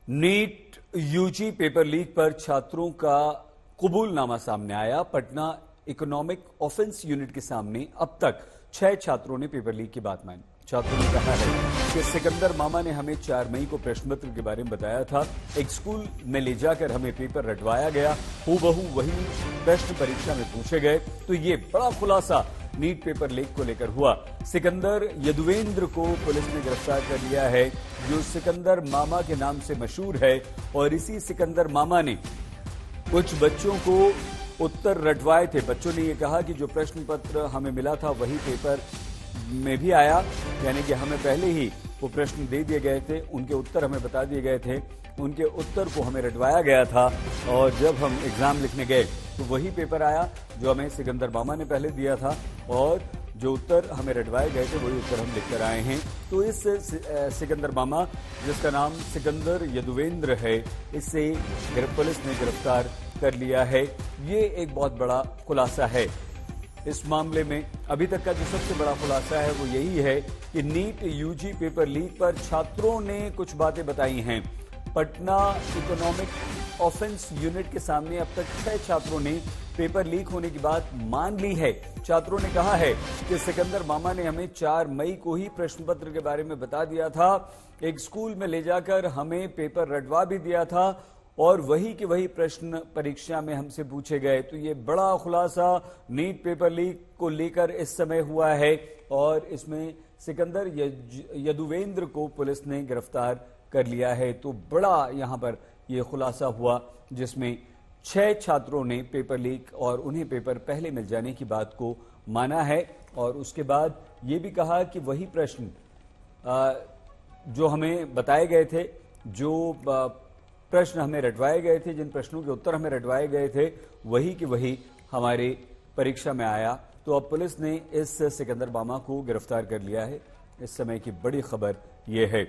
NEET UG paper leak पर छात्रों का कबूलनामा सामने आया। पटना इकोनॉमिक ऑफेंस यूनिट के सामने अब तक 6 छात्रों ने पेपर लीक की बात मानी। छात्रों ने कहा है कि सिकंदर मामा ने हमें 4 मई को प्रश्न पत्र के बारे में बताया था। एक स्कूल में ले जाकर हमें पेपर रटवाया गया, हूबहू वही प्रश्न परीक्षा में पूछे गए। तो ये बड़ा खुलासा नीट पेपर लीक को लेकर हुआ। सिकंदर यदुवेंद्र को पुलिस ने गिरफ्तार कर लिया है, जो सिकंदर मामा के नाम से मशहूर है। और इसी सिकंदर मामा ने कुछ बच्चों को उत्तर रटवाए थे। बच्चों ने यह कहा कि जो प्रश्न पत्र हमें मिला था वही पेपर में भी आया, यानी कि हमें पहले ही वो प्रश्न दे दिए गए थे, उनके उत्तर हमें बता दिए गए थे, उनके उत्तर को हमें रटवाया गया था। और जब हम एग्जाम लिखने गए तो वही पेपर आया जो हमें सिकंदर मामा ने पहले दिया था, और जो उत्तर हमें रटवाए गए थे वही उत्तर हम लिखकर आए हैं। तो इस सिकंदर मामा, जिसका नाम सिकंदर यदुवेंद्र है, इससे पुलिस ने गिरफ्तार कर लिया है। ये एक बहुत बड़ा खुलासा है इस मामले में। अभी तक का जो सबसे बड़ा खुलासा है वो यही है कि नीट यूजी पेपर लीक पर छात्रों ने कुछ बातें बताई हैं। पटना इकोनॉमिक ऑफेंस यूनिट के सामने अब तक 6 छात्रों ने पेपर लीक होने की बात मान ली है। छात्रों ने कहा है कि सिकंदर मामा ने हमें 4 मई को ही प्रश्न पत्र के बारे में बता दिया था। एक स्कूल में ले जाकर हमें पेपर रटवा भी दिया था और वही के वही प्रश्न परीक्षा में हमसे पूछे गए। तो ये बड़ा खुलासा नीट पेपर लीक को लेकर इस समय हुआ है, और इसमें सिकंदर यदुवेंद्र को पुलिस ने गिरफ्तार कर लिया है। तो बड़ा यहां पर यह खुलासा हुआ, जिसमें 6 छात्रों ने पेपर लीक और उन्हें पेपर पहले मिल जाने की बात को माना है। और उसके बाद ये भी कहा कि वही प्रश्न जो हमें बताए गए थे, जो प्रश्न हमें रटवाए गए थे, जिन प्रश्नों के उत्तर हमें रटवाए गए थे, वही कि वही हमारे परीक्षा में आया। तो अब पुलिस ने इस सिकंदर मामा को गिरफ्तार कर लिया है। इस समय की बड़ी खबर यह है।